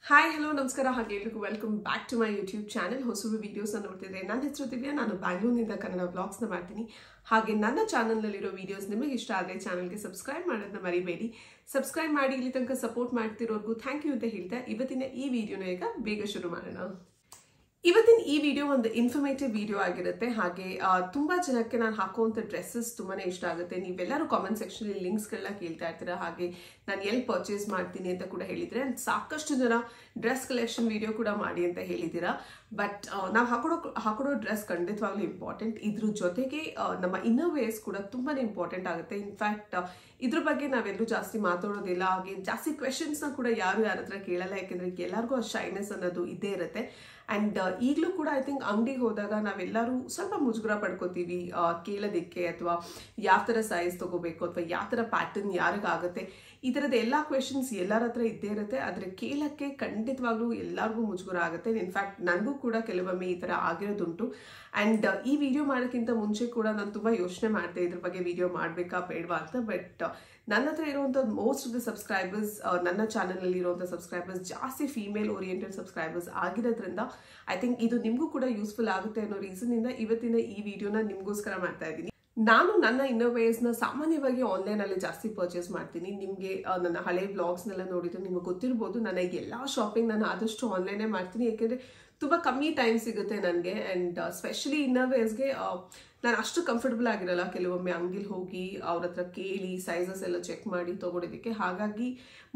Hi hello ನಮಸ್ಕಾರ ಹಾಗೆ ಎಲ್ಲರಿಗೂ welcome back to my YouTube channel. Hosur ವಿಡಿಯೋಸ್ನ ನೋಡ್ತಿದ್ರೆ ನನ್ನ ಹೆಸರು ದಿವ್ಯಾ. ನಾನು ಬ್ಯಾಂಗ್ಳೂರಿನಿಂದ ಕನ್ನಡ ವ್ಲಾಗ್ಸ್ನ ಮಾಡ್ತೀನಿ. ಹಾಗೆ ನನ್ನ ಚಾನಲ್ನಲ್ಲಿರೋ ವಿಡಿಯೋಸ್ ನಿಮಗೆ ಇಷ್ಟ ಆದರೆ ಚಾನಲ್ಗೆ ಸಬ್ಸ್ಕ್ರೈಬ್ ಮಾಡೋದನ್ನ ಮರಿಬೇಡಿ. ಸಬ್ಸ್ಕ್ರೈಬ್ ಮಾಡಿ ಇಲ್ಲಿ ತನಕ ಸಪೋರ್ಟ್ ಮಾಡ್ತಿರೋರ್ಗೂ ಥ್ಯಾಂಕ್ ಯು ಅಂತ ಹೇಳ್ತಾ ಇವತ್ತಿನ ಈ ವಿಡಿಯೋನ ಈಗ ಬೇಗ ಶುರು ಮಾಡೋಣ. ಇವತ್ತಿನ ಈ ವಿಡಿಯೋ ಒಂದು ಇನ್ಫಾರ್ಮೇಟಿವ್ ವಿಡಿಯೋ ಆಗಿರುತ್ತೆ. ಹಾಗೆ ತುಂಬಾ ಜನಕ್ಕೆ ನಾನು ಹಾಕುವಂಥ ಡ್ರೆಸ್ಸಸ್ ತುಂಬಾನೇ ಇಷ್ಟ ಆಗುತ್ತೆ. ನೀವೆಲ್ಲರೂ ಕಾಮೆಂಟ್ ಸೆಕ್ಷನ್ ಲಿಂಕ್ಸ್ಗಳನ್ನ ಕೇಳ್ತಾ ಇರ್ತೀರಾ. ಹಾಗೆ ನಾನು ಎಲ್ಲಿ ಪರ್ಚೇಸ್ ಮಾಡ್ತೀನಿ ಅಂತ ಕೂಡ ಹೇಳಿದ್ರೆ, ಸಾಕಷ್ಟು ಜನ ಡ್ರೆಸ್ ಕಲೆಕ್ಷನ್ ವಿಡಿಯೋ ಕೂಡ ಮಾಡಿ ಅಂತ ಹೇಳಿದ್ದೀರಾ. ಬಟ್ ನಾವು ಹಾಕೊಡೋ ಡ್ರೆಸ್ ಖಂಡಿತವಾಗ್ಲೂ ಇಂಪಾರ್ಟೆಂಟ್. ಇದ್ರ ಜೊತೆಗೆ ನಮ್ಮ ಇನ್ನರ್ ವೇರ್ಸ್ ಕೂಡ ತುಂಬಾನೇ ಇಂಪಾರ್ಟೆಂಟ್ ಆಗುತ್ತೆ. ಇನ್ಫ್ಯಾಕ್ಟ್ ಇದ್ರ ಬಗ್ಗೆ ನಾವೆಲ್ಲೂ ಜಾಸ್ತಿ ಮಾತಾಡೋದಿಲ್ಲ. ಹಾಗೆ ಜಾಸ್ತಿ ಕ್ವೆಶನ್ಸ್ನ ಕೂಡ ಯಾರ ಹತ್ರ ಕೇಳಲ್ಲ, ಯಾಕೆಂದ್ರೆ ಎಲ್ಲರಿಗೂ ಆ ಶೈನೆಸ್ ಅನ್ನೋದು ಇದ್ದೇ ಇರುತ್ತೆ. ಅಂಡ್ ಈಗಲೂ ಕೂಡ ಐ ಥಿಂಕ್ ಅಂಗಡಿಗೆ ಹೋದಾಗ ನಾವೆಲ್ಲರೂ ಸ್ವಲ್ಪ ಮುಜುಗರ ಪಡ್ಕೋತೀವಿ ಕೇಳೋದಕ್ಕೆ, ಅಥವಾ ಯಾವ ಥರ ಸೈಜ್ ತಗೋಬೇಕು ಅಥವಾ ಯಾವ ಥರ ಪ್ಯಾಟರ್ನ್ ಯಾರಿಗಾಗುತ್ತೆ. ಈ ಥರದ ಎಲ್ಲ ಕ್ವೆಶನ್ಸ್ ಎಲ್ಲರ ಹತ್ರ ಇದ್ದೇ ಇರುತ್ತೆ. ಆದರೆ ಕೇಳಕ್ಕೆ ಖಂಡಿತವಾಗ್ಲೂ ಎಲ್ಲರಿಗೂ ಮುಜುಗರ ಆಗುತ್ತೆ. ಇನ್ಫ್ಯಾಕ್ಟ್ ನನಗೂ ಕೂಡ ಕೆಲವೊಮ್ಮೆ ಈ ಥರ ಆಗಿರೋದುಂಟು. ಆ್ಯಂಡ್ ಈ ವಿಡಿಯೋ ಮಾಡೋಕ್ಕಿಂತ ಮುಂಚೆ ಕೂಡ ನಾನು ತುಂಬ ಯೋಚನೆ ಮಾಡಿದೆ ಇದ್ರ ಬಗ್ಗೆ ವಿಡಿಯೋ ಮಾಡಬೇಕಾ ಬೇಡವಾ ಅಂತ. ಬಟ್ ನನ್ನ ಹತ್ರ ಇರುವಂಥ ಮೋಸ್ಟ್ ಆಫ್ ದ ಸಬ್ಸ್ಕ್ರೈಬರ್ಸ್, ನನ್ನ ಚಾನಲಲ್ಲಿ ಇರುವಂಥ ಸಬ್ಸ್ಕ್ರೈಬರ್ಸ್ ಜಾಸ್ತಿ ಫೀಮೇಲ್ ಓರಿಯೆಂಟೆಡ್ ಸಬ್ಸ್ಕ್ರೈಬರ್ಸ್ ಆಗಿರೋದ್ರಿಂದ ಐ ಥಿಂಕ್ ಇದು ನಿಮಗೂ ಕೂಡ ಯೂಸ್ಫುಲ್ ಆಗುತ್ತೆ ಅನ್ನೋ ರೀಸನ್ನಿಂದ ಇವತ್ತಿನ ಈ ವಿಡಿಯೋನ ನಿಮಗೋಸ್ಕರ ಮಾಡ್ತಾ ಇದ್ದೀನಿ. ನಾನು ನನ್ನ ಇನ್ನರ್ ವೇರ್ಸ್ನ ಸಾಮಾನ್ಯವಾಗಿ ಆನ್ಲೈನಲ್ಲಿ ಜಾಸ್ತಿ ಪರ್ಚೇಸ್ ಮಾಡ್ತೀನಿ. ನಿಮಗೆ ನನ್ನ ಹಳೆ ಬ್ಲಾಗ್ಸ್ನೆಲ್ಲ ನೋಡಿದ್ರೆ ನಿಮಗೆ ಗೊತ್ತಿರ್ಬೋದು, ನನಗೆ ಎಲ್ಲ ಶಾಪಿಂಗ್ ನಾನು ಆದಷ್ಟು ಆನ್ಲೈನೇ ಮಾಡ್ತೀನಿ. ಯಾಕೆಂದರೆ ತುಂಬ ಕಮ್ಮಿ ಟೈಮ್ ಸಿಗುತ್ತೆ ನನಗೆ. ಆ್ಯಂಡ್ ಸ್ಪೆಷಲಿ ಇನ್ನರ್ ವೇರ್ಸ್ಗೆ ನಾನು ಅಷ್ಟು ಕಂಫರ್ಟಬಲ್ ಆಗಿರಲ್ಲ ಕೆಲವೊಮ್ಮೆ ಅಂಗಡಿಲಿ ಹೋಗಿ ಅವ್ರ ಹತ್ರ ಕೇಳಿ ಸೈಜಸ್ ಎಲ್ಲ ಚೆಕ್ ಮಾಡಿ ತೊಗೊಳೋದಕ್ಕೆ. ಹಾಗಾಗಿ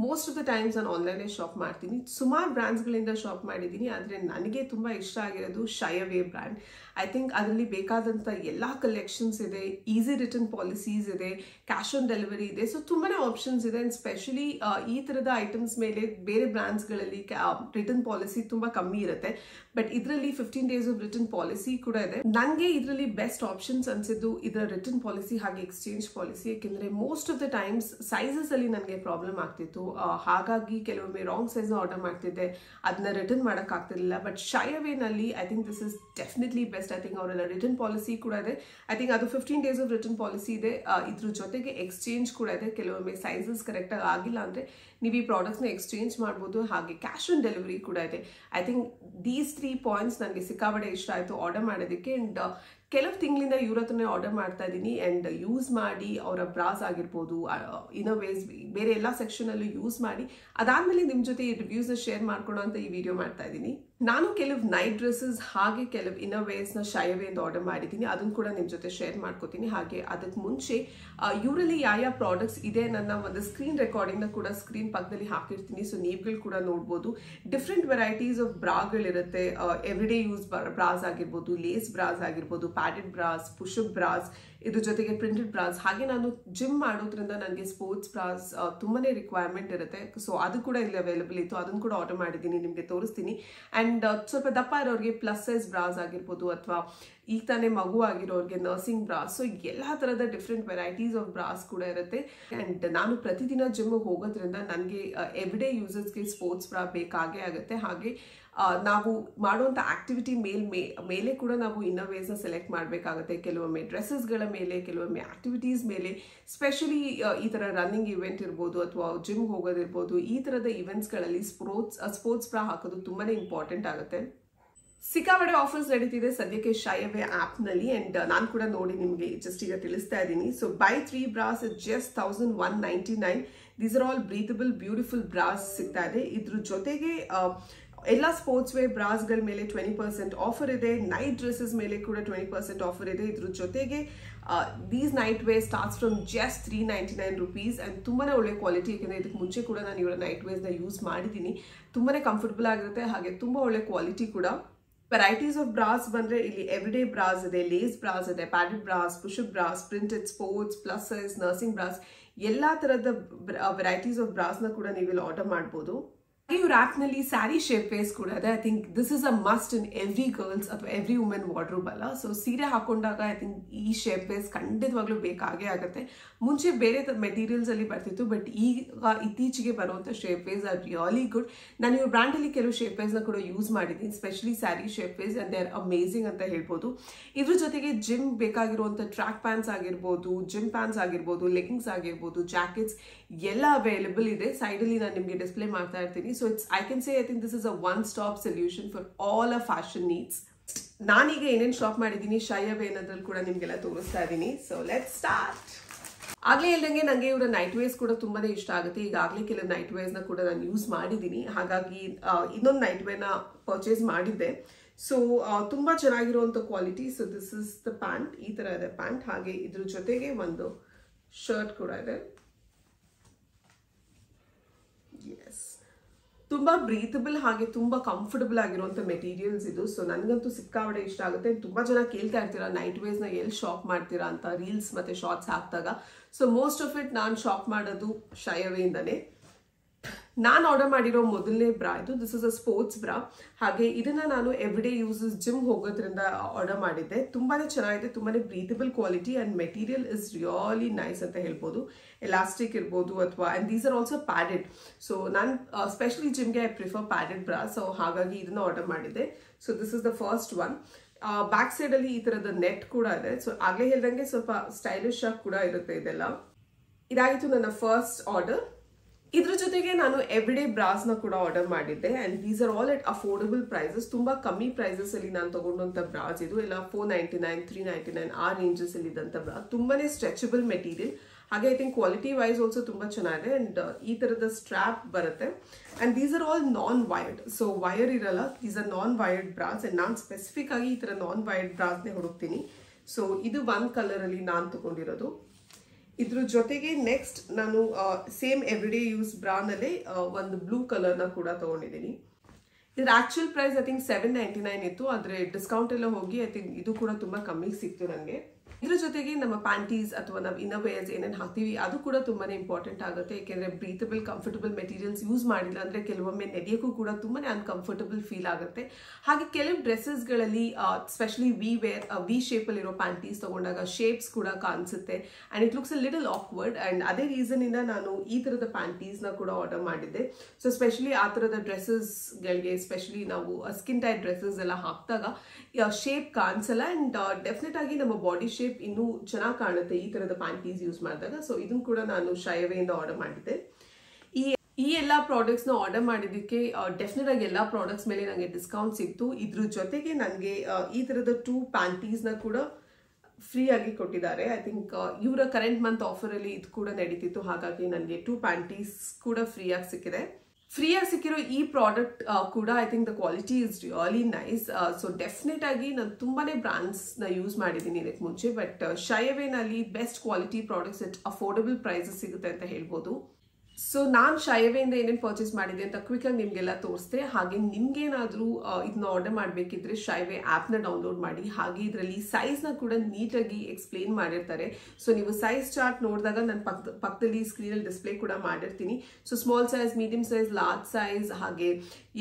ಮೋಸ್ಟ್ ಆಫ್ ದ ಟೈಮ್ಸ್ ನಾನು ಆನ್ಲೈನೇ ಶಾಪ್ ಮಾಡ್ತೀನಿ. ಸುಮಾರು ಬ್ರ್ಯಾಂಡ್ಸ್ಗಳಿಂದ ಶಾಪ್ ಮಾಡಿದ್ದೀನಿ. ಆದರೆ ನನಗೆ ತುಂಬ ಇಷ್ಟ ಆಗಿರೋದು ಶೈ ಅವೇ ಬ್ರ್ಯಾಂಡ್. ಐ ಥಿಂಕ್ ಅದರಲ್ಲಿ ಬೇಕಾದಂಥ ಎಲ್ಲ ಕಲೆಕ್ಷನ್ಸ್ ಇದೆ, ಈಸಿ ರಿಟರ್ನ್ ಪಾಲಿಸೀಸ್ ಇದೆ, ಕ್ಯಾಶ್ ಆನ್ ಡೆಲಿವರಿ ಇದೆ. ಸೊ ತುಂಬಾ ಆಪ್ಷನ್ಸ್ ಇದೆ. ಆ್ಯಂಡ್ ಸ್ಪೆಷಲಿ ಈ ಥರದ ಐಟಮ್ಸ್ ಮೇಲೆ ಬೇರೆ ಬ್ರ್ಯಾಂಡ್ಸ್ಗಳಲ್ಲಿ ರಿಟರ್ನ್ ಪಾಲಿಸಿ ತುಂಬ ಕಮ್ಮಿ ಇರುತ್ತೆ. ಬಟ್ ಇದರಲ್ಲಿ 15 days ಆಫ್ ರಿಟರ್ನ್ ಪಾಲಿಸಿ ಕೂಡ ಇದೆ. ನನಗೆ ಇದರಲ್ಲಿ ಬೆಸ್ಟ್ ಆಪ್ಷನ್ಸ್ ಅನ್ಸಿದ್ದು ಇದರ ರಿಟರ್ನ್ ಪಾಲಿಸಿ ಹಾಗೆ ಎಕ್ಸ್ಚೇಂಜ್ ಪಾಲಿಸಿ. ಯಾಕೆಂದರೆ most of the times sizes ಅಲ್ಲಿ ನನಗೆ ಪ್ರಾಬ್ಲಮ್ ಆಗ್ತಿತ್ತು. ಹಾಗಾಗಿ ಕೆಲವೊಮ್ಮೆ ರಾಂಗ್ ಸೈಜ್ನ ಆರ್ಡರ್ ಮಾಡ್ತಿದ್ದೆ, ಅದನ್ನ ರಿಟರ್ನ್ ಮಾಡೋಕ್ಕಾಗ್ತಿರ್ಲಿಲ್ಲ. ಬಟ್ ಶೈ ಅವೇನಲ್ಲಿ I think this is definitely best. I think ಅವರೆಲ್ಲ ರಿಟರ್ನ್ ಪಾಲಿಸಿ ಕೂಡ ಇದೆ. ಐ ಥಿಂಕ್ ಅದು 15 days ಆಫ್ ರಿಟರ್ನ್ ಪಾಲಿಸಿ ಇದೆ. ಇದ್ರ ಜೊತೆಗೆ ಎಕ್ಸ್ಚೇಂಜ್ ಕೂಡ ಇದೆ. ಕೆಲವೊಮ್ಮೆ ಸೈಜಸ್ ಕರೆಕ್ಟಾಗಿ ಆಗಿಲ್ಲ ಅಂದರೆ ನೀವು ಈ ಪ್ರಾಡಕ್ಟ್ಸ್ನ ಎಕ್ಸ್ಚೇಂಜ್ ಮಾಡ್ಬೋದು. ಹಾಗೆ ಕ್ಯಾಶ್ ಆನ್ ಡೆಲಿವರಿ ಕೂಡ ಇದೆ. ಐ ಥಿಂಕ್ ದೀಸ್ 3 ಪಾಯಿಂಟ್ಸ್ ನನಗೆ ಸಿಕ್ಕಾಪಟ್ಟೆ ಇಷ್ಟ ಆಯಿತು ಆರ್ಡರ್ ಮಾಡೋದಕ್ಕೆ. ಆ್ಯಂಡ್ ಕೆಲವು ತಿಂಗಳಿಂದ ಇವ್ರ ಹತ್ರನೇ ಆರ್ಡರ್ ಮಾಡ್ತಾ ಇದ್ದೀನಿ. ಆ್ಯಂಡ್ ಯೂಸ್ ಮಾಡಿ ಅವರ ಬ್ರಾಸ್ ಆಗಿರ್ಬೋದು, ಇನ್ನರ್ ವೇರ್ಸ್ ಬೇರೆ ಎಲ್ಲ ಸೆಕ್ಷನಲ್ಲೂ ಯೂಸ್ ಮಾಡಿ ಅದಾದಮೇಲೆ ನಿಮ್ಮ ಜೊತೆ ಈ ರಿವ್ಯೂಸ್ನ ಶೇರ್ ಮಾಡ್ಕೊಳೋ ಅಂತ ಈ ವಿಡಿಯೋ ಮಾಡ್ತಾ ಇದ್ದೀನಿ. ನಾನು ಕೆಲವು ನೈಟ್ ಡ್ರೆಸ್ಸಸ್ ಹಾಗೆ ಕೆಲವು ಇನ್ನರ್ ವೇರ್ಸ್ನ ಶೈ ಅವೇಯಿಂದ ಆರ್ಡರ್ ಮಾಡಿದ್ದೀನಿ. ಅದನ್ನು ಕೂಡ ನಿಮ್ಮ ಜೊತೆ ಶೇರ್ ಮಾಡ್ಕೋತೀನಿ. ಹಾಗೆ ಅದಕ್ಕೆ ಮುಂಚೆ ಇವರಲ್ಲಿ ಯಾವ ಪ್ರಾಡಕ್ಟ್ಸ್ ಇದೆ ನನ್ನ ಒಂದು ಸ್ಕ್ರೀನ್ ರೆಕಾರ್ಡಿಂಗ್ನ ಕೂಡ ಸ್ಕ್ರೀನ್ ಪಕ್ಕದಲ್ಲಿ ಹಾಕಿರ್ತೀನಿ. ಸೊ ನೀವುಗಳು ಕೂಡ ನೋಡ್ಬೋದು. ಡಿಫ್ರೆಂಟ್ ವೆರೈಟೀಸ್ ಆಫ್ ಬ್ರಾಗಳಿರುತ್ತೆ. ಎವ್ರಿಡೇ ಯೂಸ್ ಬ್ರಾಸ್ ಆಗಿರ್ಬೋದು, ಲೇಸ್ ಬ್ರಾಸ್ ಆಗಿರ್ಬೋದು, ಪ್ಯಾಡೆಡ್ ಬ್ರಾಸ್, ಪುಷಪ್ ಬ್ರಾಸ್, ಇದ್ರ ಜೊತೆಗೆ ಪ್ರಿಂಟೆಡ್ ಬ್ರಾಸ್. ಹಾಗೆ ನಾನು ಜಿಮ್ ಮಾಡೋದ್ರಿಂದ ನನಗೆ ಸ್ಪೋರ್ಟ್ಸ್ ಬ್ರಾಸ್ ತುಂಬಾನೇ ರಿಕ್ವೈರ್ಮೆಂಟ್ ಇರುತ್ತೆ. ಸೊ ಅದು ಕೂಡ ಇಲ್ಲಿ ಅವೈಲೇಬಲ್ ಇತ್ತು. ಅದನ್ನು ಕೂಡ ಆರ್ಡರ್ ಮಾಡಿದ್ದೀನಿ, ನಿಮಗೆ ತೋರಿಸ್ತೀನಿ. ಆ್ಯಂಡ್ ಸ್ವಲ್ಪ ದಪ್ಪ ಇರೋರಿಗೆ ಪ್ಲಸ್ ಸೈಜ್ ಬ್ರಾಸ್ ಆಗಿರ್ಬೋದು, ಅಥವಾ ಈಗ ತಾನೇ ಮಗು ಆಗಿರೋರಿಗೆ ನರ್ಸಿಂಗ್ ಬ್ರಾಸ್. ಸೊ ಎಲ್ಲ ಥರದ ಡಿಫ್ರೆಂಟ್ ವೆರೈಟೀಸ್ ಆಫ್ ಬ್ರಾಸ್ ಕೂಡ ಇರುತ್ತೆ. ಆ್ಯಂಡ್ ನಾನು ಪ್ರತಿದಿನ ಜಿಮ್ಗೆ ಹೋಗೋದ್ರಿಂದ ನನಗೆ ಎವ್ರಿಡೇ ಯೂಸರ್ಸ್ಗೆ ಸ್ಪೋರ್ಟ್ಸ್ ಬ್ರಾ ಬೇಕಾಗೇ ಆಗುತ್ತೆ. ಹಾಗೆ ನಾವು ಮಾಡುವಂಥ ಆಕ್ಟಿವಿಟಿ ಮೇಲೆ ಕೂಡ ನಾವು ಇನ್ನರ್ ವೇರ್ಸ್ನ ಸೆಲೆಕ್ಟ್ ಮಾಡಬೇಕಾಗುತ್ತೆ. ಕೆಲವೊಮ್ಮೆ ಡ್ರೆಸ್ಸಸ್ಗಳ ಮೇಲೆ, ಕೆಲವೊಮ್ಮೆ ಆಕ್ಟಿವಿಟೀಸ್ ಮೇಲೆ, ಸ್ಪೆಷಲಿ ಈ ಥರ ರನ್ನಿಂಗ್ ಇವೆಂಟ್ ಇರ್ಬೋದು ಅಥವಾ ಜಿಮ್ಗೆ ಹೋಗೋದಿರ್ಬೋದು, ಈ ಥರದ ಇವೆಂಟ್ಸ್ಗಳಲ್ಲಿ ಸ್ಪೋರ್ಟ್ಸ್ ಬ್ರಾ ಹಾಕೋದು ತುಂಬಾ ಇಂಪಾರ್ಟೆಂಟ್ ಆಗುತ್ತೆ. ಸಿಕ್ಕಾಪಟ್ಟೆ ಆಫರ್ಸ್ ನಡೀತಿದೆ ಸದ್ಯಕ್ಕೆ ಶೈ ಅವೇ ಆ್ಯಪ್ನಲ್ಲಿ. ಆ್ಯಂಡ್ ನಾನು ಕೂಡ ನೋಡಿ ನಿಮಗೆ ಜಸ್ಟ್ ಈಗ ತಿಳಿಸ್ತಾ ಇದ್ದೀನಿ. So buy 3 bras just 1199. These are all breathable beautiful bras ಸಿಗ್ತಾ ಇದೆ. ಇದ್ರ ಜೊತೆಗೆ ಎಲ್ಲ ಸ್ಪೋರ್ಟ್ಸ್ ವೇರ್ ಬ್ರಾಸ್ಗಳ ಮೇಲೆ 20% ಆಫರ್ ಇದೆ. ನೈಟ್ ಡ್ರೆಸ್ಸಸ್ ಮೇಲೆ ಕೂಡ 20% ಆಫರ್ ಇದೆ. ಇದ್ರ ಜೊತೆಗೆ these nightwear starts from just 399 rupees. And ತುಂಬಾ ಒಳ್ಳೆ ಕ್ವಾಲಿಟಿ. ಯಾಕೆಂದರೆ ಇದಕ್ಕೆ ಮುಂಚೆ ಕೂಡ ನಾನು ಇವರ ನೈಟ್ ವೇರ್ಸ್ನ ಯೂಸ್ ಮಾಡಿದ್ದೀನಿ. ತುಂಬಾ ಕಂಫರ್ಟಬಲ್ ಆಗಿರುತ್ತೆ. ಹಾಗೆ ತುಂಬ ಒಳ್ಳೆ ಕ್ವಾಲಿಟಿ ಕೂಡ. ವೆರೈಟೀಸ್ ಆಫ್ ಬ್ರಾಸ್ ಬಂದರೆ ಇಲ್ಲಿ ಎವ್ರಿಡೇ ಬ್ರಾಸ್ ಇದೆ, ಲೇಸ್ ಬ್ರಾಸ್ ಇದೆ, padded bras, push up brass, printed, sports, plus size, nursing brass, ಎಲ್ಲ ಥರದ ವೆರೈಟೀಸ್ ಆಫ್ ಬ್ರಾಸ್ನ ಕೂಡ ನೀವು ಇಲ್ಲಿ ಆರ್ಡರ್ ಮಾಡ್ಬೋದು. ಇವ್ರ ಆ್ಯಪ್ನಲ್ಲಿ ಸ್ಯಾರಿ ಶೇಪ್ ವೇರ್ಸ್ ಕೂಡ ಇದೆ. I think this is a must in every girls ಅಥವಾ ಎವ್ರಿ ವುಮೆನ್ ವಾರ್ಡ್ರೋಬ್ ಅಲ್ಲ. ಸೊ ಸೀರೆ ಹಾಕೊಂಡಾಗ ಐ ಥಿಂಕ್ ಈ ಶೇಪ್ ವೇರ್ಸ್ ಖಂಡಿತವಾಗ್ಲೂ ಬೇಕಾಗೇ ಆಗುತ್ತೆ. ಮುಂಚೆ ಬೇರೆ ಮೆಟೀರಿಯಲ್ಸ್ ಅಲ್ಲಿ ಬರ್ತಿತ್ತು, ಬಟ್ ಈಗ ಇತ್ತೀಚೆಗೆ ಬರುವಂಥ shape wares are really good. ನಾನು ಇವ್ರ ಬ್ರ್ಯಾಂಡಲ್ಲಿ ಕೆಲವು ಶೇಪ್ ವೇರ್ಸ್ನ ಕೂಡ ಯೂಸ್ ಮಾಡಿದ್ದೀನಿ, specially sari shape wares, and they are amazing ಅಂತ ಹೇಳ್ಬೋದು. ಇದ್ರ ಜೊತೆಗೆ ಜಿಮ್ ಬೇಕಾಗಿರುವಂಥ ಟ್ರ್ಯಾಕ್ ಪ್ಯಾಂಟ್ಸ್ ಆಗಿರ್ಬೋದು, ಜಿಮ್ ಪ್ಯಾಂಟ್ಸ್ ಆಗಿರ್ಬೋದು, ಲೆಗಿಂಗ್ಸ್ ಆಗಿರ್ಬೋದು, ಜಾಕೆಟ್ಸ್, ಎಲ್ಲ ಅವೈಲೇಬಲ್ ಇದೆ. ಸೈಡಲ್ಲಿ ನಾನು ನಿಮಗೆ ಡಿಸ್ಪ್ಲೇ ಮಾಡ್ತಾ ಇರ್ತೀನಿ. So I can say I think this is a one stop solution for all a fashion needs. ನಾನೀಗ ಏನೇನು ಶಾಪ್ ಮಾಡಿದ್ದೀನಿ ಶೈ ಅವೇ ಅನ್ನೋದ್ರಲ್ಲಿ ಕೂಡ ನಿಮಗೆಲ್ಲ ತೋರಿಸ್ತಾ ಇದ್ದೀನಿ. So let's start. ಆಗ್ಲೇ ಹೇಳ್ದಂಗೆ ನನಗೆ ಇವರ ನೈಟ್ ವೇರ್ಸ್ ಕೂಡ ತುಂಬಾನೇ ಇಷ್ಟ ಆಗುತ್ತೆ. ಈಗಾಗಲೇ ಕೆಲವು ನೈಟ್ ವೇರ್ಸ್ನ ಕೂಡ ನಾನು ಯೂಸ್ ಮಾಡಿದ್ದೀನಿ. ಹಾಗಾಗಿ ಇನ್ನೊಂದು ನೈಟ್ ವೇರ್ನ ಪರ್ಚೇಸ್ ಮಾಡಿದ್ದೆ. ಸೊ ತುಂಬ ಚೆನ್ನಾಗಿರುವಂಥ quality. So this is the pant. ಈ ಥರ ಇದೆ ಪ್ಯಾಂಟ್. ಹಾಗೆ ಇದ್ರ ಜೊತೆಗೆ ಒಂದು ಶರ್ಟ್ ಕೂಡ ಇದೆ. ಎಸ್, ತುಂಬ ಬ್ರೀತಬಲ್ ಹಾಗೆ ತುಂಬ ಕಂಫರ್ಟಬಲ್ ಆಗಿರುವಂಥ ಮೆಟೀರಿಯಲ್ಸ್ ಇದು. ಸೊ ನನಗಂತೂ ಸಿಕ್ಕಾಪಟ್ಟೆ ಇಷ್ಟ ಆಗುತ್ತೆ. ತುಂಬ ಜನ ಕೇಳ್ತಾ ಇರ್ತೀರಾ ನೈಟ್ ವೇರ್ಸ್ನ ಎಲ್ಲಿ ಶಾಪ್ ಮಾಡ್ತೀರಾ ಅಂತ ರೀಲ್ಸ್ ಮತ್ತು ಶಾರ್ಟ್ಸ್ ಹಾಕಿದಾಗ. ಸೊ ಮೋಸ್ಟ್ ಆಫ್ ಇಟ್ ನಾನು ಶಾಪ್ ಮಾಡೋದು ಶೈ ಅವೇಯಿಂದನೇ. ನಾನು ಆರ್ಡರ್ ಮಾಡಿರೋ ಮೊದಲನೇ ಬ್ರಾ ಇದು. This is a sports bra. ಹಾಗೆ ಇದನ್ನ ನಾನು ಎವ್ರಿಡೇ ಯೂಸಸ್ ಜಿಮ್ ಹೋಗೋದ್ರಿಂದ ಆರ್ಡರ್ ಮಾಡಿದ್ದೆ. ತುಂಬಾನೇ ಚೆನ್ನಾಗಿದೆ, ತುಂಬಾನೇ breathable quality and material is really nice ಅಂತ ಹೇಳ್ಬೋದು. ಎಲಾಸ್ಟಿಕ್ ಇರ್ಬೋದು ಅಥವಾ and these are also padded. So ನಾನು ಸ್ಪೆಷಲಿ ಜಿಮ್ಗೆ I prefer padded bra. So ಹಾಗಾಗಿ ಇದನ್ನ ಆರ್ಡರ್ ಮಾಡಿದ್ದೆ. So this is the first one. Back side ಅಲ್ಲಿ ಈ ತರದ ನೆಟ್ ಕೂಡ ಇದೆ. ಸೊ ಆಗ್ಲೇ ಹೇಳ್ದಂಗೆ ಸ್ವಲ್ಪ ಸ್ಟೈಲಿಶ್ ಆಗಿ ಕೂಡ ಇರುತ್ತೆ ಇದೆಲ್ಲ. ಇದಾಗಿತ್ತು ನನ್ನ ಫಸ್ಟ್ ಆರ್ಡರ್. ಇದ್ರ ಜೊತೆಗೆ ನಾನು ಎವ್ರಿಡೇ ಬ್ರಾಸ್ನ ಕೂಡ ಆರ್ಡರ್ ಮಾಡಿದ್ದೆ. And these are all at affordable prices. ತುಂಬಾ ಕಮ್ಮಿ ಪ್ರೈಸಸ್ ಅಲ್ಲಿ ನಾನು ತಗೊಂಡಂತ ಬ್ರಾಸ್ ಇದು. ಎಲ್ಲ $499, $399 ಆ ರೇಂಜಸ್ ಅಲ್ಲಿ ಇದ್ದಂತ ಬ್ರಾ. ತುಂಬಾನೇ ಸ್ಟ್ರೆಚಬಲ್ ಮೆಟೀರಿಯಲ್. ಹಾಗೆ I think quality wise also ತುಂಬಾ ಚೆನ್ನಾಗಿದೆ. ಅಂಡ್ ಈ ತರದ ಸ್ಟ್ರಾಪ್ ಬರುತ್ತೆ. And these are all non wired. So wire ಇರಲ್ಲ, these are non wired bras. And ನಾನು ಸ್ಪೆಸಿಫಿಕ್ ಆಗಿ ಈ ತರ ನಾನ್ ವೈರ್ಡ್ ಬ್ರಾಸ್ನೇ ಹುಡುಕ್ತೀನಿ. ಸೊ ಇದು ಒಂದು ಕಲರ್ ಅಲ್ಲಿ ನಾನು ತಗೊಂಡಿರೋದು. ಇದ್ರ ಜೊತೆಗೆ ನೆಕ್ಸ್ಟ್ ನಾನು ಸೇಮ್ ಎವ್ರಿಡೇ ಯೂಸ್ ಬ್ರಾನಲ್ಲೇ ಒಂದು ಬ್ಲೂ ಕಲರ್ನ ಕೂಡ ತಗೊಂಡಿದ್ದೀನಿ. ಇದ್ರ ಆಕ್ಚುಯಲ್ ಪ್ರೈಸ್ ಐ ಥಿಂಕ್ $799 ಇತ್ತು. ಆದರೆ ಡಿಸ್ಕೌಂಟ್ ಎಲ್ಲ ಹೋಗಿ ಐ ಥಿಂಕ್ ಇದು ಕೂಡ ತುಂಬ ಕಮ್ಮಿ ಸಿಕ್ತು ನನಗೆ. ಇದ್ರ ಜೊತೆಗೆ ನಮ್ಮ ಪ್ಯಾಂಟೀಸ್ ಅಥವಾ ನಾವು ಇನ್ನರ್ ವೇರ್ಸ್ ಏನೇನು ಹಾಕ್ತೀವಿ ಅದು ಕೂಡ ತುಂಬಾನೇ ಇಂಪಾರ್ಟೆಂಟ್ ಆಗುತ್ತೆ. ಯಾಕೆಂದರೆ ಬ್ರೀತಬಲ್ ಕಂಫರ್ಟಬಲ್ ಮೆಟೀರಿಯಲ್ಸ್ ಯೂಸ್ ಮಾಡಿಲ್ಲ ಅಂದರೆ ಕೆಲವೊಮ್ಮೆ ನಡೆಯೋಕ್ಕೂ ಕೂಡ ತುಂಬಾನೇ ಅನ್ಕಂಫರ್ಟಬಲ್ ಫೀಲ್ ಆಗುತ್ತೆ. ಹಾಗೆ ಕೆಲವು ಡ್ರೆಸ್ಸಸ್ಗಳಲ್ಲಿ ಸ್ಪೆಷಲಿ ವಿ ಶೇಪಲ್ಲಿರೋ ಪ್ಯಾಂಟೀಸ್ ತಗೊಂಡಾಗ ಶೇಪ್ಸ್ ಕೂಡ ಕಾಣಿಸುತ್ತೆ and it looks a little awkward. And ಅದೇ ರೀಸನಿಂದ ನಾನು ಈ ಥರದ ಪ್ಯಾಂಟೀಸ್ನ ಕೂಡ ಆರ್ಡರ್ ಮಾಡಿದ್ದೆ. ಸೊ ಸ್ಪೆಷಲಿ ಆ ಥರದ ಡ್ರೆಸ್ಸಸ್ಗಳಿಗೆ ಸ್ಪೆಷಲಿ ನಾವು ಸ್ಕಿನ್ ಟೈಟ್ ಡ್ರೆಸ್ಸಸ್ ಎಲ್ಲ ಹಾಕಿದಾಗ ಶೇಪ್ ಕಾಣಿಸಲ್ಲ. ಆ್ಯಂಡ್ ಡೆಫಿನೆಟ್ ಆಗಿ ನಮ್ಮ ಬಾಡಿ ಶೇಪ್ ಇನ್ನೂ ಚೆನ್ನಾಗಿ ಕಾಣುತ್ತೆ ಈ ತರದ ಪ್ಯಾಂಟೀಸ್ ಯೂಸ್ ಮಾಡಿದಾಗ. ಸೊ ಇದನ್ನು ಕೂಡ ನಾನು ಶೈ ಅವೇಯಿಂದ ಆರ್ಡರ್ ಮಾಡಿದ್ದೆ. ಈ ಎಲ್ಲ ಪ್ರಾಡಕ್ಟ್ಸ್ನ ಆರ್ಡರ್ ಮಾಡಿದ್ದಕ್ಕೆ ಡೆಫಿನೆಟ್ ಆಗಿ ಎಲ್ಲ ಪ್ರಾಡಕ್ಟ್ಸ್ ಮೇಲೆ ನನಗೆ ಡಿಸ್ಕೌಂಟ್ ಸಿಕ್ತು. ಇದ್ರ ಜೊತೆಗೆ ನನಗೆ ಈ ಥರದ 2 ಪ್ಯಾಂಟೀಸ್ನ ಕೂಡ ಫ್ರೀ ಆಗಿ ಕೊಟ್ಟಿದ್ದಾರೆ. ಐ ಥಿಂಕ್ ಇವರ ಕರೆಂಟ್ ಮಂತ್ ಆಫರಲ್ಲಿ ಇದು ಕೂಡ ನಡೀತಿತ್ತು. ಹಾಗಾಗಿ ನನಗೆ 2 ಪ್ಯಾಂಟೀಸ್ ಕೂಡ ಫ್ರೀಯಾಗಿ ಸಿಕ್ಕಿದೆ. ಫ್ರೀಯಾಗಿ ಸಿಕ್ಕಿರೋ ಈ ಪ್ರಾಡಕ್ಟ್ ಕೂಡ I think the quality is really nice. So definite ಆಗಿ ನಾನು ತುಂಬಾನೇ ಬ್ರ್ಯಾಂಡ್ಸ್ನ ಯೂಸ್ ಮಾಡಿದ್ದೀನಿ ಇದಕ್ಕೆ ಮುಂಚೆ. ಬಟ್ ಶೈ ಅವೇನಲ್ಲಿ best quality products at affordable prices ಸಿಗುತ್ತೆ ಅಂತ ಹೇಳ್ಬೋದು. ಸೊ ನಾನು ಶೈ ಅವೇಯಿಂದ ಏನೇನು ಪರ್ಚೇಸ್ ಮಾಡಿದೆ ಅಂತ ಕ್ವಿಕ್ಕಾಗಿ ನಿಮಗೆಲ್ಲ ತೋರಿಸ್ದೆ. ಹಾಗೆ ನಿಮ್ಗೇನಾದರೂ ಇದನ್ನ ಆರ್ಡರ್ ಮಾಡಬೇಕಿದ್ರೆ ಶೈ ಅವೇ ಆ್ಯಪ್ನ ಡೌನ್ಲೋಡ್ ಮಾಡಿ. ಹಾಗೆ ಇದರಲ್ಲಿ ಸೈಜ್ನ ಕೂಡ ನೀಟಾಗಿ ಎಕ್ಸ್ಪ್ಲೇನ್ ಮಾಡಿರ್ತಾರೆ. ಸೊ ನೀವು ಸೈಜ್ ಚಾರ್ಟ್ ನೋಡಿದಾಗ ನಾನು ಪಕ್ಕದಲ್ಲಿ ಸ್ಕ್ರೀನಲ್ಲಿ ಡಿಸ್ಪ್ಲೇ ಕೂಡ ಮಾಡಿರ್ತೀನಿ. So small size, medium size, large size, ಹಾಗೆ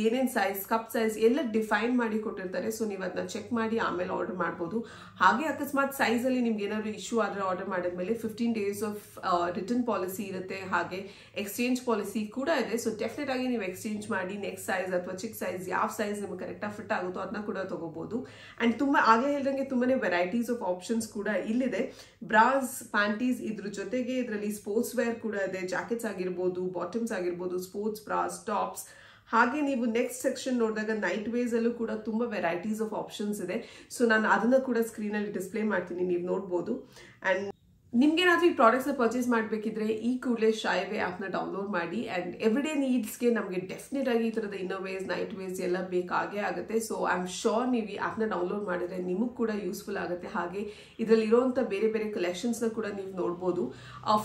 ಏನೇನು ಸೈಜ್, ಕಪ್ ಸೈಜ್ ಎಲ್ಲ ಡಿಫೈನ್ ಮಾಡಿ ಕೊಟ್ಟಿರ್ತಾರೆ. ಸೊ ನೀವು ಅದನ್ನ ಚೆಕ್ ಮಾಡಿ ಆಮೇಲೆ ಆರ್ಡರ್ ಮಾಡ್ಬೋದು. ಹಾಗೆ ಅಕಸ್ಮಾತ್ ಸೈಜಲ್ಲಿ ನಿಮ್ಗೆ ಏನಾದರೂ ಇಶ್ಯೂ ಆದರೆ ಆರ್ಡರ್ ಮಾಡಿದ್ಮೇಲೆ 15 days ಆಫ್ ರಿಟರ್ನ್ ಪಾಲಿಸಿ ಇರುತ್ತೆ. ಹಾಗೆ ಎಕ್ಸ್ಚೇಂಜ್ ಪಾಲಿಸಿ ಕೂಡ ಇದೆ. ಸೊ ಡೆಫಿನೆಟ್ ಆಗಿ ನೀವು ಎಕ್ಸ್ಚೇಂಜ್ ಮಾಡಿ ನೆಕ್ಸ್ಟ್ ಸೈಜ್ ಅಥವಾ ಚಿಕ್ಕ ಸೈಜ್ ಯಾವ ಸೈಜ್ ನಿಮ್ಗೆ ಕರೆಕ್ಟಾಗಿ ಫಿಟ್ ಆಗುತ್ತೋ ಅದನ್ನ ಕೂಡ ತಗೋಬಹುದು. ಅಂಡ್ ತುಂಬಾ ಆಗಲೇ ಹೇಳ್ದಂಗೆ ತುಂಬಾನೇ ವೆರೈಟೀಸ್ ಆಫ್ ಆಪ್ಷನ್ಸ್ ಕೂಡ ಇಲ್ಲಿದೆ. ಬ್ರಾಸ್, ಪ್ಯಾಂಟೀಸ್, ಇದ್ರ ಜೊತೆಗೆ ಇದರಲ್ಲಿ ಸ್ಪೋರ್ಟ್ಸ್ ವೇರ್ ಕೂಡ ಇದೆ. ಜಾಕೆಟ್ಸ್ ಆಗಿರ್ಬೋದು, ಬಾಟಮ್ಸ್ ಆಗಿರ್ಬೋದು, ಸ್ಪೋರ್ಟ್ಸ್ ಬ್ರಾಸ್, ಟಾಪ್ಸ್. ಹಾಗೆ ನೀವು ನೆಕ್ಸ್ಟ್ ಸೆಕ್ಷನ್ ನೋಡಿದಾಗ ನೈಟ್ ವೇಸ್ ಅಲ್ಲೂ ಕೂಡ ತುಂಬ ವೆರೈಟೀಸ್ ಆಫ್ ಆಪ್ಷನ್ಸ್ ಇದೆ. ಸೊ ನಾನು ಅದನ್ನ ಕೂಡ ಸ್ಕ್ರೀನಲ್ಲಿ ಡಿಸ್ಪ್ಲೇ ಮಾಡ್ತೀನಿ, ನೀವು ನೋಡ್ಬೋದು. ಅಂಡ್ ನಿಮ್ಗೇನಾದ್ರೂ ಈ ಪ್ರಾಡಕ್ಟ್ಸ್ನ ಪರ್ಚೇಸ್ ಮಾಡಬೇಕಿದ್ರೆ ಈ ಕೂಡಲೇ ಶೈ ಅವೇ ಆ್ಯಪ್ನ ಡೌನ್ಲೋಡ್ ಮಾಡಿ. ಆ್ಯಂಡ್ ಎವ್ರಿಡೇ ನೀಡ್ಸ್ಗೆ ನಮಗೆ ಡೆಫಿನೆಟ್ ಆಗಿ ಈ ಥರದ ಇನ್ನರ್ ವೇಸ್, ನೈಟ್ ವೇಸ್ ಎಲ್ಲ ಬೇಕಾಗೇ ಆಗುತ್ತೆ. ಸೊ ಐ ಆಮ್ ಶೋರ್ ನೀವು ಈ ಆ್ಯಪ್ನ ಡೌನ್ಲೋಡ್ ಮಾಡಿದ್ರೆ ನಿಮಗೆ ಕೂಡ ಯೂಸ್ಫುಲ್ ಆಗುತ್ತೆ. ಹಾಗೆ ಇದರಲ್ಲಿರೋಂಥ ಬೇರೆ ಬೇರೆ ಕಲೆಕ್ಷನ್ಸ್ನ ಕೂಡ ನೀವು ನೋಡ್ಬೋದು.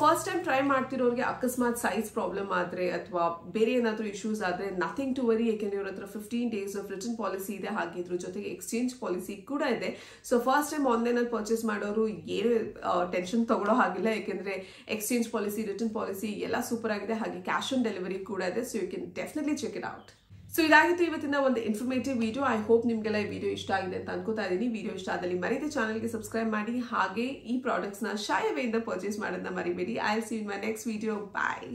ಫಸ್ಟ್ ಟೈಮ್ ಟ್ರೈ ಮಾಡ್ತಿರೋರಿಗೆ ಅಕಸ್ಮಾತ್ ಸೈಜ್ ಪ್ರಾಬ್ಲಮ್ ಆದರೆ ಅಥವಾ ಬೇರೆ ಏನಾದರೂ ಇಶ್ಯೂಸ್ ಆದರೆ ನಥಿಂಗ್ ಟು ವರಿ. ಯಾಕೆಂದರೆ ಇವ್ರ ಹತ್ರ 15 days ಆಫ್ ರಿಟರ್ನ್ ಪಾಲಿಸಿ ಇದೆ. ಹಾಗೆ ಇದ್ರ ಜೊತೆಗೆ ಎಕ್ಸ್ಚೇಂಜ್ ಪಾಲಿಸಿ ಕೂಡ ಇದೆ. ಸೊ ಫಸ್ಟ್ ಟೈಮ್ ಆನ್ಲೈನಲ್ಲಿ ಪರ್ಚೇಸ್ ಮಾಡೋರು ಏನು ಟೆನ್ಷನ್ ತಗೊಳ್ಳೋ ಹಾಗಿಲ್ಲ. ಯಾಕೆಂದರೆ ಎಕ್ಸ್ಚೇಂಜ್ ಪಾಲಿಸಿ, ರಿಟರ್ನ್ ಪಾಲಿಸಿ ಎಲ್ಲ ಸೂಪರ್ ಆಗಿದೆ. ಹಾಗೆ ಕ್ಯಾಶ್ ಆನ್ ಡೆಲಿವರಿ ಕೂಡ ಇದೆ. So you can definitely check it out. So ಇದಾಗಿತ್ತು ಇವತ್ತಿನ ಒಂದು ಇನ್ಫಾರ್ಮೇಟಿವ್ ವಿಡಿಯೋ. ಐ ಹೋಪ್ ನಿಮಗೆಲ್ಲ ಈ ವಿಡಿಯೋ ಇಷ್ಟ ಆಗಿದೆ ಅಂತ ಅನ್ಕೋತಾ ಇದ್ದೀನಿ. ವಿಡಿಯೋ ಇಷ್ಟ ಆದಲ್ಲಿ ಮರೀದೆ ಚಾನಲ್ಗೆ ಸಬ್ಸ್ಕ್ರೈಬ್ ಮಾಡಿ. ಹಾಗೆ ಈ ಪ್ರಾಡಕ್ಟ್ಸ್ನ ಶೈ ಅವೇಯಿಂದ ಪರ್ಚೇಸ್ ಮಾಡೋದನ್ನ ಮರಿಬೇಡಿ. I will see you in my next video. Bye.